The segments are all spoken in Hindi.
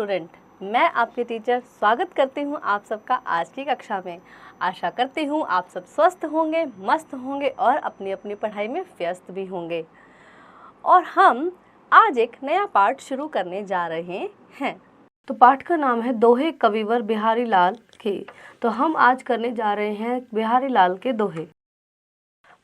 स्टूडेंट, मैं आपके टीचर स्वागत करती हूँ आप सबका आज की कक्षा में। आशा करती हूँ आप सब स्वस्थ होंगे, मस्त होंगे और अपनी अपनी पढ़ाई में व्यस्त भी होंगे। और हम आज एक नया पाठ शुरू करने जा रहे हैं। तो पाठ का नाम है दोहे कविवर बिहारी लाल के। तो हम आज करने जा रहे हैं बिहारी लाल के दोहे।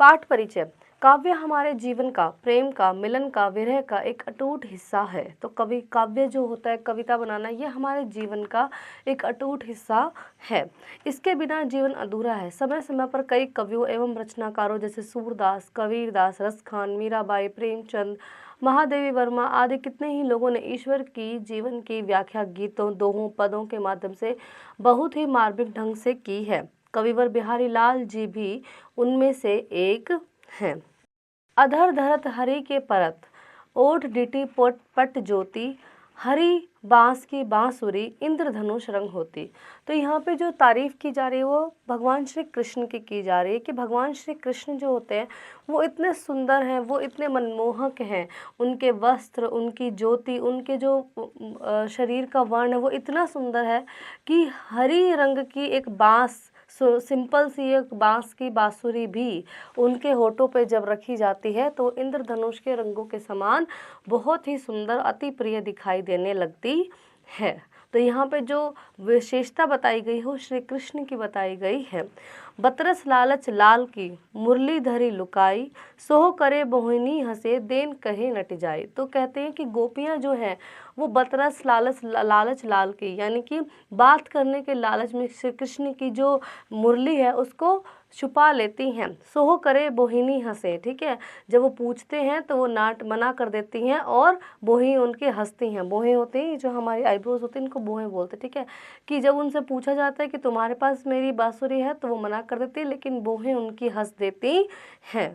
पाठ परिचय। काव्य हमारे जीवन का, प्रेम का, मिलन का, विरह का एक अटूट हिस्सा है। तो काव्य जो होता है, कविता बनाना, ये हमारे जीवन का एक अटूट हिस्सा है। इसके बिना जीवन अधूरा है। समय समय पर कई कवियों एवं रचनाकारों जैसे सूरदास, कबीरदास, रसखान, मीराबाई, प्रेमचंद, महादेवी वर्मा आदि कितने ही लोगों ने ईश्वर की जीवन की व्याख्या गीतों, दोहों, पदों के माध्यम से बहुत ही मार्मिक ढंग से की है। कविवर बिहारी लाल जी भी उनमें से एक हैं। अधर धरत हरि के परत, ओठ डिटी पट ज्योति, हरि बांस की बांसुरी, इंद्रधनुष रंग होती। तो यहाँ पे जो तारीफ की जा रही है वो भगवान श्री कृष्ण की जा रही है कि भगवान श्री कृष्ण जो होते हैं वो इतने सुंदर हैं, वो इतने मनमोहक हैं। उनके वस्त्र, उनकी ज्योति, उनके जो शरीर का वर्ण है वो इतना सुंदर है कि हरी रंग की एक बांस, सिंपल सी एक बांस की बांसुरी भी उनके होठों पे जब रखी जाती है तो इंद्रधनुष के रंगों के समान बहुत ही सुंदर, अति प्रिय दिखाई देने लगती है। तो यहाँ पे जो विशेषता बताई गई है वो श्री कृष्ण की बताई गई है। बतरस लालच लाल की, मुरली धरी लुकाई, सोह करे मोहिनी हंसे, देन कहे नट जाए। तो कहते हैं कि गोपियाँ जो हैं वो बतरस लालच लाल की, यानी कि बात करने के लालच में श्री कृष्ण की जो मुरली है उसको छुपा लेती हैं। सोह करे बोहिनी हंसे, ठीक है, जब वो पूछते हैं तो वो नाट मना कर देती हैं और बोही उनके हंसती हैं। बोहे होते हैं जो हमारी आईब्रोज होती हैं, इनको बोहे बोलते हैं, ठीक है, कि जब उनसे पूछा जाता है कि तुम्हारे पास मेरी बांसुरी है तो वो मना कर देती है, लेकिन बोहे उनकी हंस देती हैं।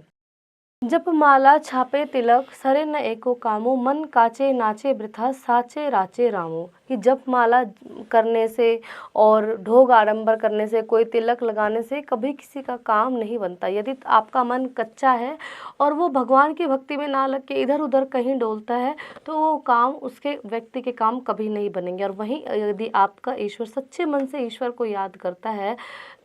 जप माला छापे तिलक, सरे न एको कामो, मन काचे नाचे वृथा, साचे राचे रामो। कि जप माला करने से और ढोग आडंबर करने से, कोई तिलक लगाने से कभी किसी का काम नहीं बनता। यदि आपका मन कच्चा है और वो भगवान की भक्ति में ना लग के इधर उधर कहीं डोलता है तो वो काम, उसके व्यक्ति के काम कभी नहीं बनेंगे। और वहीं यदि आपका ईश्वर सच्चे मन से ईश्वर को याद करता है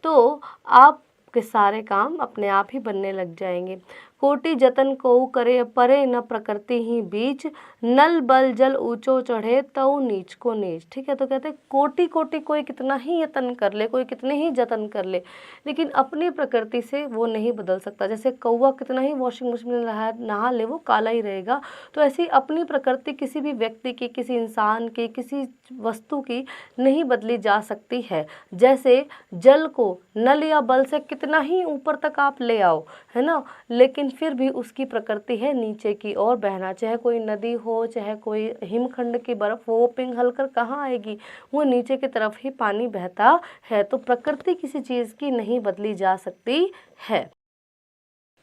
तो आपके सारे काम अपने आप ही बनने लग जाएंगे। कोटि जतन को करे, परे न प्रकृति ही बीच, नल बल जल ऊंचो चढ़े, तऊ नीच को नीच। ठीक है, तो कहते हैं कोटि कोटि कोई कितना ही यतन कर ले, कोई कितने ही जतन कर ले, लेकिन अपनी प्रकृति से वो नहीं बदल सकता। जैसे कौवा कितना ही वॉशिंग मशीन में नहा ले वो काला ही रहेगा, तो ऐसी अपनी प्रकृति किसी भी व्यक्ति की, किसी इंसान की, किसी वस्तु की नहीं बदली जा सकती है। जैसे जल को नल या बल से कितना ही ऊपर तक आप ले आओ, है ना, लेकिन फिर भी उसकी प्रकृति है नीचे की ओर बहना। चाहे कोई नदी हो, चाहे कोई हिमखंड की बर्फ हो, पिघल कर कहाँ आएगी, वो नीचे की तरफ ही पानी बहता है। तो प्रकृति किसी चीज की नहीं बदली जा सकती है।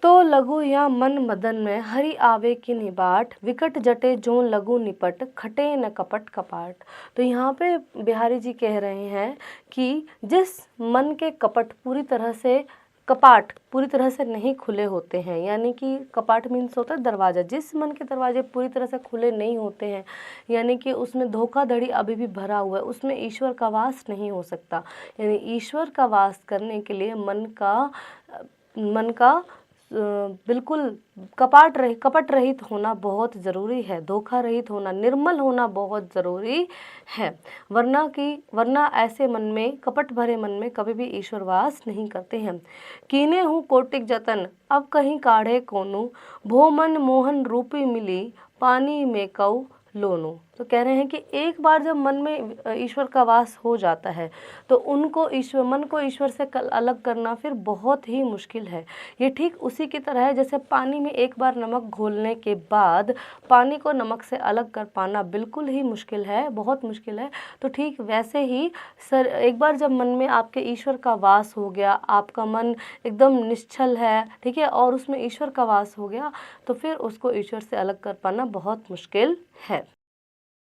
तो लघु या मन मदन में हरि आवे की निबाट, विकट जटे जो लघु निपट, खटे न कपट कपाट। तो यहाँ पे बिहारी जी कह रहे हैं कि जिस मन के कपट पूरी तरह से, कपाट पूरी तरह से नहीं खुले होते हैं, यानी कि कपाट मीन्स होता है दरवाज़ा, जिस मन के दरवाजे पूरी तरह से खुले नहीं होते हैं, यानी कि उसमें धोखाधड़ी अभी भी भरा हुआ है, उसमें ईश्वर का वास नहीं हो सकता। यानी ईश्वर का वास करने के लिए मन का बिल्कुल कपट रहित होना बहुत ज़रूरी है, धोखा रहित होना, निर्मल होना बहुत ज़रूरी है। वरना ऐसे मन में, कपट भरे मन में कभी भी ईश्वर वास नहीं करते हैं। कीने हूँ कोटिक जतन, अब कहीं काढ़े कोनु, भो मन मोहन रूपी मिली, पानी में कऊ लोनो। तो कह रहे हैं कि एक बार जब मन में ईश्वर का वास हो जाता है तो मन को ईश्वर से अलग करना फिर बहुत ही मुश्किल है। ये ठीक उसी की तरह है जैसे पानी में एक बार नमक घोलने के बाद पानी को नमक से अलग कर पाना बिल्कुल ही मुश्किल है, बहुत मुश्किल है। तो ठीक वैसे ही एक बार जब मन में आपके ईश्वर का वास हो गया, आपका मन एकदम निश्चल है, ठीक है, और उसमें ईश्वर का वास हो गया, तो फिर उसको ईश्वर से अलग कर पाना बहुत मुश्किल है।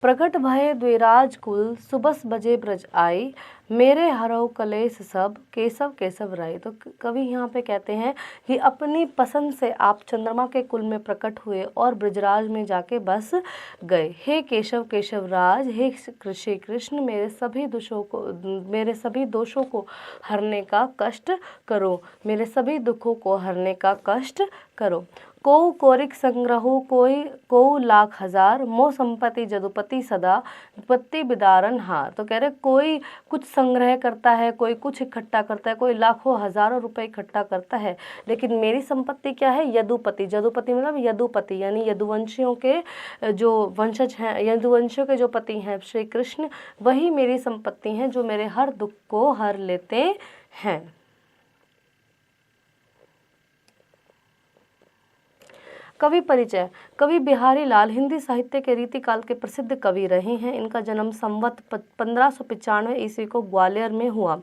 प्रकट भये द्विराज कुल, सुबस बजे ब्रज आई, मेरे हरौ कलेस सब, केशव केशव राय। तो कवि यहाँ पे कहते हैं कि अपनी पसंद से आप चंद्रमा के कुल में प्रकट हुए और ब्रजराज में जाके बस गए। हे केशव केशव राज, हे श्री कृष्ण, मेरे सभी दोषों को हरने का कष्ट करो, मेरे सभी दुखों को हरने का कष्ट करो। को कोरिक संग्रहो को लाख हजार, मो संपत्ति जदुपति सदा, विपत्ति बिदारन हार। तो कह रहे कोई कुछ संग्रह करता है, कोई कुछ इकट्ठा करता है, कोई लाखों हजारों रुपए इकट्ठा करता है, लेकिन मेरी संपत्ति क्या है? यदुपति। जदुपति मतलब यदुपति, यानी यदुवंशियों के जो वंशज हैं, यदुवंशियों के जो पति हैं श्री कृष्ण, वही मेरी संपत्ति हैं जो मेरे हर दुख को हर लेते हैं। कवि परिचय। कवि बिहारी लाल हिंदी साहित्य के रीतिकाल के प्रसिद्ध कवि रहे हैं। इनका जन्म संवत 1595 ईस्वी को ग्वालियर में हुआ।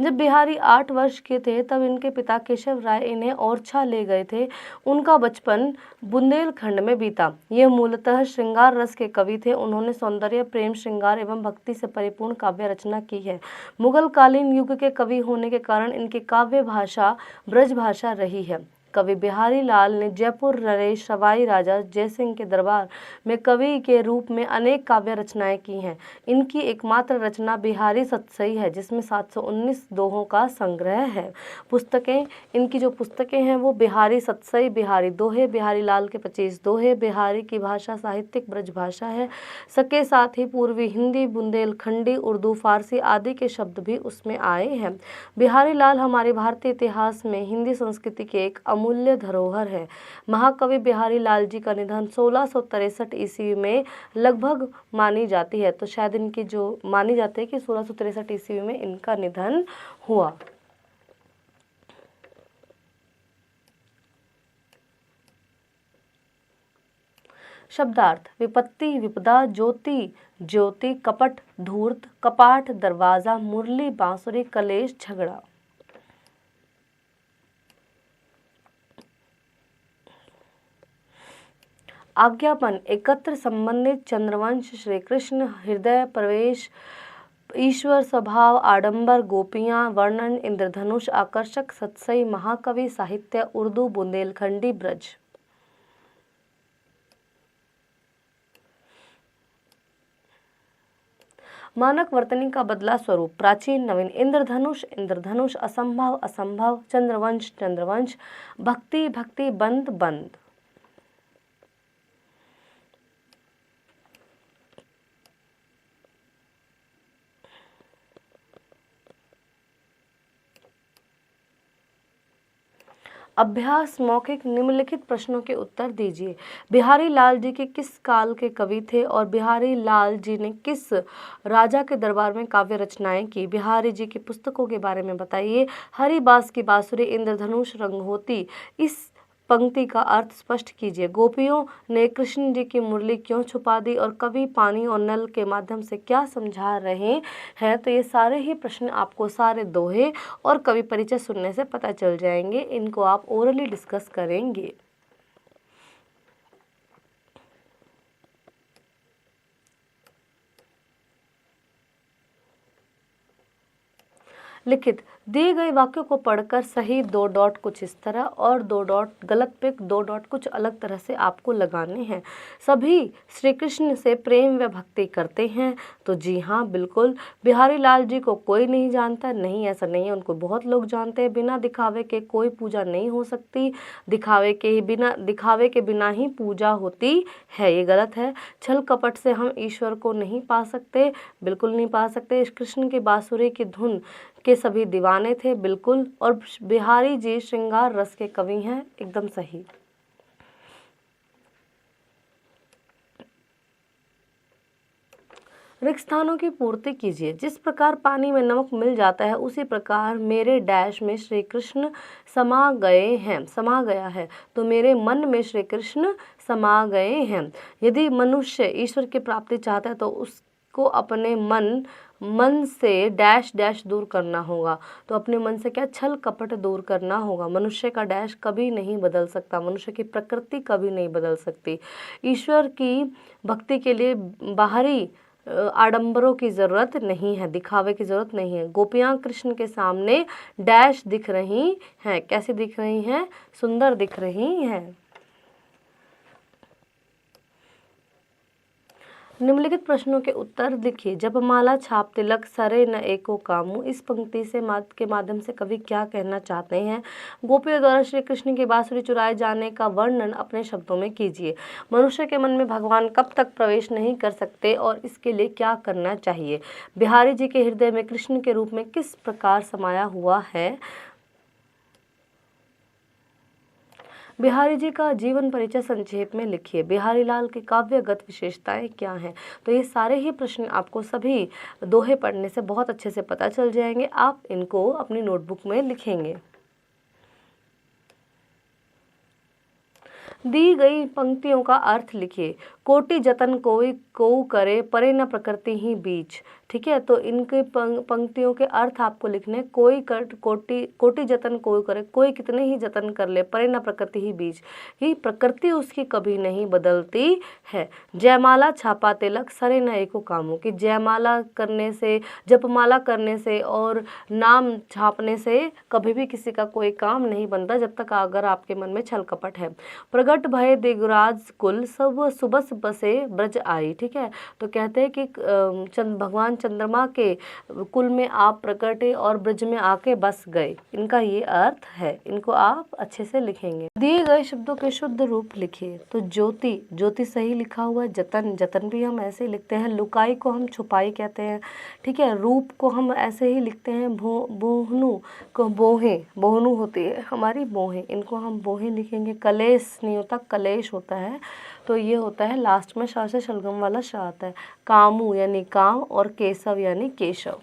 जब बिहारी 8 वर्ष के थे तब इनके पिता केशव राय इन्हें ओरछा ले गए थे। उनका बचपन बुंदेलखंड में बीता। ये मूलतः श्रृंगार रस के कवि थे। उन्होंने सौंदर्य, प्रेम, श्रृंगार एवं भक्ति से परिपूर्ण काव्य रचना की है। मुगल कालीन युग के कवि होने के कारण इनकी काव्य भाषा ब्रज भाषा रही है। कवि बिहारी लाल ने जयपुर, नरेश, सवाई राजा जयसिंह के दरबार में कवि के रूप में अनेक काव्य रचनाएं की हैं। इनकी एकमात्र रचना बिहारी सतसई है, जिसमें 719 दोहों का संग्रह है। इनकी जो पुस्तकें हैं वो बिहारी सतसई, बिहारी दोहे, बिहारी लाल के 25 दोहे। बिहारी की भाषा साहित्यिक ब्रज भाषा है। सके साथ ही पूर्वी हिंदी, बुंदेलखंडी, उर्दू, फारसी आदि के शब्द भी उसमें आए हैं। बिहारी लाल हमारे भारतीय इतिहास में हिंदी संस्कृति के एक अमूल्य धरोहर है। महाकवि बिहारी लाल जी का निधन 1663 ईस्वी में लगभग मानी जाती है, तो शायद इनकी जो मानी जाती है कि 1663 ईस्वी में इनका निधन हुआ। शब्दार्थ। विपत्ति, विपदा, ज्योति, ज्योति, कपट, धूर्त, कपाट, दरवाजा, मुरली, बांसुरी, कलेश, झगड़ा। आज्ञापन। एकत्र संबंधित, चंद्रवंश, श्री कृष्ण, हृदय प्रवेश, ईश्वर स्वभाव, आडंबर, गोपियां, वर्णन, इंद्रधनुष, आकर्षक, सतसई, महाकवि, साहित्य, उर्दू, बुंदेलखंडी, ब्रज। मानक वर्तनी का बदला स्वरूप। प्राचीन, नवीन। इंद्रधनुष, इंद्रधनुष, असंभव, असंभव, चंद्रवंश, चंद्रवंश, भक्ति, भक्ति, बंद, बंद। अभ्यास मौखिक। निम्नलिखित प्रश्नों के उत्तर दीजिए। बिहारी लाल जी के किस काल के कवि थे और बिहारी लाल जी ने किस राजा के दरबार में काव्य रचनाएं की? बिहारी जी की पुस्तकों के बारे में बताइए। हरी बास की बांसुरी, इंद्रधनुष, रंगहोती। इस पंक्ति का अर्थ स्पष्ट कीजिए। गोपियों ने कृष्ण जी की मुरली क्यों छुपा दी और कवि पानी और नल के माध्यम से क्या समझा रहे हैं? तो ये सारे ही प्रश्न आपको सारे दोहे और कवि परिचय सुनने से पता चल जाएंगे। इनको आप ओरली डिस्कस करेंगे। लिखित। दिए गए वाक्यों को पढ़कर सही 2 डॉट कुछ इस तरह और 2 डॉट गलत पे 2 डॉट कुछ अलग तरह से आपको लगाने हैं। सभी श्री कृष्ण से प्रेम व भक्ति करते हैं। तो जी हाँ, बिल्कुल। बिहारी लाल जी को कोई नहीं जानता? नहीं, ऐसा नहीं है, उनको बहुत लोग जानते हैं। बिना दिखावे के कोई पूजा नहीं हो सकती। दिखावे के बिना ही पूजा होती है, ये गलत है। छल कपट से हम ईश्वर को नहीं पा सकते? बिल्कुल नहीं पा सकते। कृष्ण की बांसुरी की धुन के सभी दीवाने थे? बिल्कुल। और बिहारी जी श्रृंगार रस के कवि हैं? एकदम सही। रिक्त स्थानों की पूर्ति कीजिए। जिस प्रकार पानी में नमक मिल जाता है उसी प्रकार मेरे डैश में श्री कृष्ण समा गया है। तो मेरे मन में श्री कृष्ण समा गए हैं। यदि मनुष्य ईश्वर की प्राप्ति चाहता है तो उसको अपने मन मन से डैश डैश दूर करना होगा। तो अपने मन से क्या, छल कपट दूर करना होगा। मनुष्य का डैश कभी नहीं बदल सकता, मनुष्य की प्रकृति कभी नहीं बदल सकती। ईश्वर की भक्ति के लिए बाहरी आडंबरों की ज़रूरत नहीं है, दिखावे की ज़रूरत नहीं है। गोपियाँ कृष्ण के सामने डैश दिख रही हैं। कैसी दिख रही हैं? सुंदर दिख रही हैं। निम्नलिखित प्रश्नों के उत्तर लिखिए। जपमाला छाप तिलक सरे न एको कामू, इस पंक्ति से के माध्यम से कवि क्या कहना चाहते हैं? गोपियों द्वारा श्री कृष्ण की बांसुरी चुराए जाने का वर्णन अपने शब्दों में कीजिए। मनुष्य के मन में भगवान कब तक प्रवेश नहीं कर सकते और इसके लिए क्या करना चाहिए? बिहारी जी के हृदय में कृष्ण के रूप में किस प्रकार समाया हुआ है? बिहारी जी का जीवन परिचय संक्षेप में लिखिए। बिहारी लाल की काव्यगत विशेषताएं क्या हैं? तो ये सारे ही प्रश्न आपको सभी दोहे पढ़ने से बहुत अच्छे से पता चल जाएंगे। आप इनको अपनी नोटबुक में लिखेंगे। दी गई पंक्तियों का अर्थ लिखिए। कोटि जतन कोई को करे, परे न प्रकृति ही बीच। ठीक है, तो इनके पंक्तियों के अर्थ आपको लिखने। कोटि जतन कोई करे, कोई कितने ही जतन कर ले, परे न प्रकृति ही बीच, ही प्रकृति उसकी कभी नहीं बदलती है। जयमाला छापा तिलक सरे न एको कामों, कि जयमाला करने से, जपमाला करने से और नाम छापने से कभी भी किसी का कोई काम नहीं बनता, जब तक अगर आपके मन में छल कपट है। प्रगट भय दिगराज कुल, सब सुबस बसे ब्रज आई। ठीक है, तो कहते हैं कि भगवान चंद्रमा के कुल में आप प्रकटे और ब्रज में आके बस गए, इनका ये अर्थ है। इनको आप अच्छे से लिखेंगे। दिए गए शब्दों के शुद्ध रूप लिखिए। तो ज्योति, ज्योति सही लिखा हुआ है। जतन, जतन भी हम ऐसे ही लिखते हैं। लुकाई को हम छुपाई कहते हैं। ठीक है, रूप को हम ऐसे ही लिखते हैं। बोहनू को बोहे, बोहनू होती है हमारी बोहे, इनको हम बोहे लिखेंगे। कलेश नहीं होता, कलेश होता है। तो ये होता है लास्ट में श से शलगम वाला श आता है। कामू यानी काम और केशव यानी केशव।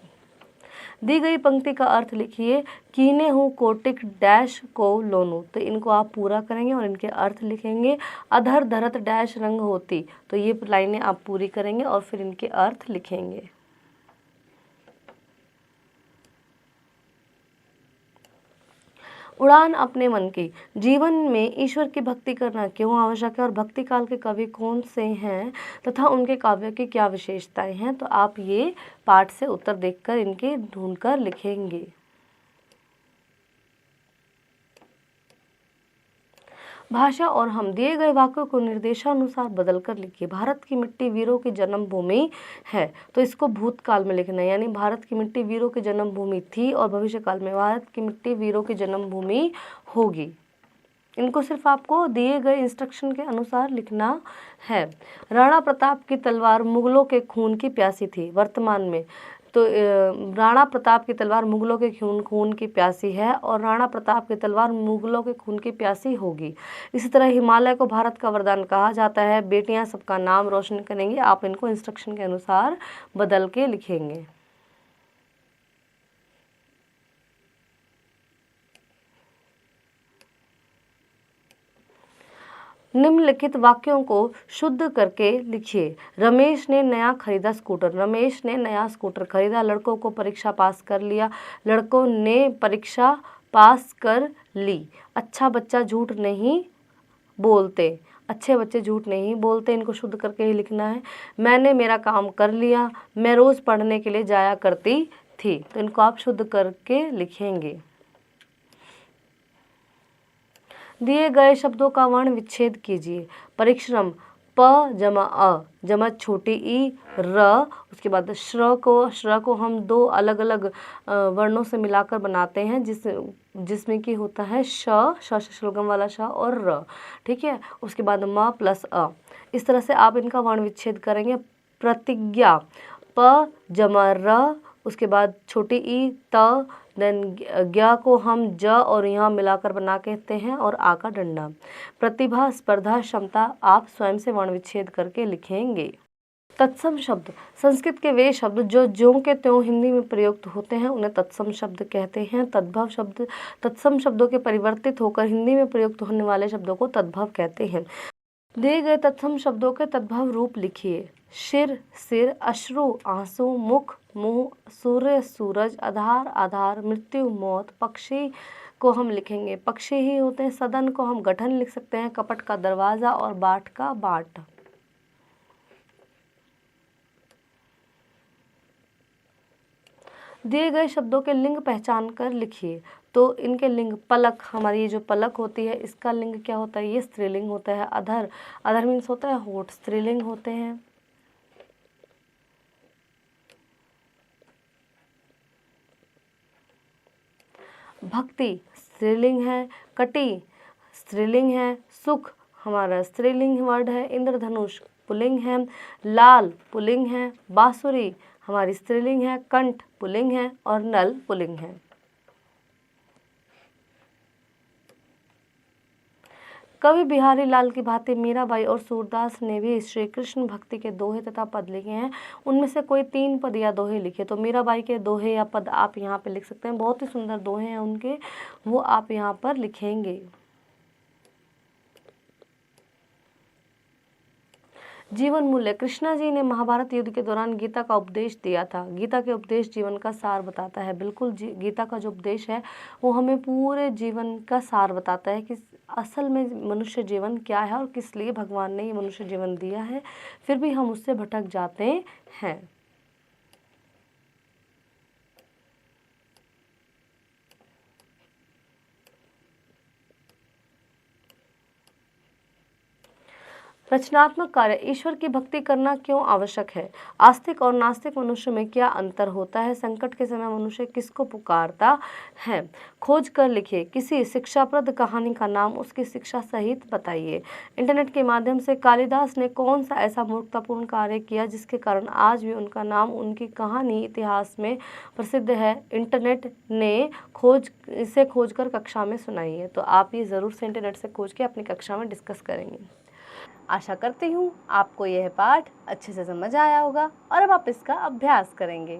दी गई पंक्ति का अर्थ लिखिए। कीने हूँ कोटिक डैश को लोनू, तो इनको आप पूरा करेंगे और इनके अर्थ लिखेंगे। अधर धरत डैश रंग होती, तो ये लाइनें आप पूरी करेंगे और फिर इनके अर्थ लिखेंगे। उड़ान अपने मन की। जीवन में ईश्वर की भक्ति करना क्यों आवश्यक है और भक्ति काल के कवि कौन से हैं तथा उनके काव्य की क्या विशेषताएं हैं? तो आप ये पाठ से उत्तर देखकर इनके ढूंढकर लिखेंगे। भाषा और हम। दिए गए वाक्यों को निर्देशानुसार बदलकर लिखिए। भारत की मिट्टी वीरों की जन्मभूमि है, तो इसको भूतकाल में लिखना है, यानी भारत की मिट्टी वीरों की जन्मभूमि थी और भविष्यकाल में भारत की मिट्टी वीरों की जन्मभूमि होगी। इनको सिर्फ आपको दिए गए इंस्ट्रक्शन के अनुसार लिखना है। राणा प्रताप की तलवार मुगलों के खून की प्यासी थी। वर्तमान में तो राणा प्रताप की तलवार मुगलों के खून की प्यासी है और राणा प्रताप की तलवार मुगलों के खून की प्यासी होगी। इसी तरह हिमालय को भारत का वरदान कहा जाता है। बेटियां सबका नाम रोशन करेंगी। आप इनको इंस्ट्रक्शन के अनुसार बदल के लिखेंगे। निम्नलिखित वाक्यों को शुद्ध करके लिखिए। रमेश ने नया खरीदा स्कूटर। रमेश ने नया स्कूटर खरीदा। लड़कों को परीक्षा पास कर लिया। लड़कों ने परीक्षा पास कर ली। अच्छा बच्चा झूठ नहीं बोलते। अच्छे बच्चे झूठ नहीं बोलते। इनको शुद्ध करके ही लिखना है। मैंने मेरा काम कर लिया। मैं रोज़ पढ़ने के लिए जाया करती थी। तो इनको आप शुद्ध करके लिखेंगे। दिए गए शब्दों का वर्ण विच्छेद कीजिए। परिश्रम, प जमा अ जमा छोटी ई र, उसके बाद श्र को हम दो अलग अलग वर्णों से मिलाकर बनाते हैं, जिसमें कि होता है श से शुल्गम वाला श और र। ठीक है, उसके बाद म प्लस अ। इस तरह से आप इनका वर्ण विच्छेद करेंगे। प्रतिज्ञा, प जमा र, उसके बाद छोटी ई त, देन ज्ञा को हम ज और यहाँ मिलाकर बना कहते हैं और आ का डंडा। प्रतिभा, स्पर्धा, क्षमता आप स्वयं से वर्ण विच्छेद करके लिखेंगे। तत्सम शब्द, संस्कृत के वे शब्द जो ज्यों के त्यों हिंदी में प्रयुक्त होते हैं उन्हें तत्सम शब्द कहते हैं। तद्भव शब्द, तत्सम शब्दों के परिवर्तित होकर हिंदी में प्रयुक्त होने वाले शब्दों को तद्भव कहते हैं। दिए गए तत्सम शब्दों के तद्भव रूप लिखिए। शिर, सिर, अश्रु, आंसू, मुख, मुंह, सूर्य सूरज, आधार आधार, मृत्यु मौत। पक्षी को हम लिखेंगे पक्षी ही होते हैं। सदन को हम गठन लिख सकते हैं, कपट का दरवाजा और बाट का बाट। दिए गए शब्दों के लिंग पहचान कर लिखिए। तो इनके लिंग, पलक, हमारी ये जो पलक होती है इसका लिंग क्या होता है, ये स्त्रीलिंग होता है। अधर, अधर मीन्स होता है होठ, स्त्रीलिंग होते हैं। भक्ति स्त्रीलिंग है, कटी स्त्रीलिंग है, सुख हमारा स्त्रीलिंग वर्ड है, इंद्रधनुष पुल्लिंग है, लाल पुल्लिंग है, बांसुरी हमारी स्त्रीलिंग है, कंठ पुल्लिंग है और नल पुल्लिंग है। कवि बिहारी लाल की भांति मीराबाई और सूरदास ने भी श्री कृष्ण भक्ति के दोहे तथा पद लिखे हैं। उनमें से कोई 3 पद या दोहे लिखे। तो मीराबाई के दोहे या पद आप यहाँ पे लिख सकते हैं। बहुत ही सुंदर दोहे हैं उनके, वो आप यहाँ पर लिखेंगे। जीवन मूल्य, कृष्णा जी ने महाभारत युद्ध के दौरान गीता का उपदेश दिया था। गीता के उपदेश जीवन का सार बताता है। बिल्कुल गीता का जो उपदेश है वो हमें पूरे जीवन का सार बताता है कि असल में मनुष्य जीवन क्या है और किस लिए भगवान ने ये मनुष्य जीवन दिया है, फिर भी हम उससे भटक जाते हैं। रचनात्मक कार्य, ईश्वर की भक्ति करना क्यों आवश्यक है? आस्तिक और नास्तिक मनुष्य में क्या अंतर होता है? संकट के समय मनुष्य किसको पुकारता है? खोज कर लिखिए। किसी शिक्षाप्रद कहानी का नाम उसकी शिक्षा सहित बताइए। इंटरनेट के माध्यम से कालिदास ने कौन सा ऐसा मूर्खतापूर्ण कार्य किया जिसके कारण आज भी उनका नाम, उनकी कहानी इतिहास में प्रसिद्ध है? इंटरनेट ने खोज कर कक्षा में सुनाई है। तो आप ये ज़रूर से इंटरनेट से खोज के अपनी कक्षा में डिस्कस करेंगे। आशा करती हूँ आपको यह पाठ अच्छे से समझ आया होगा और अब आप इसका अभ्यास करेंगे।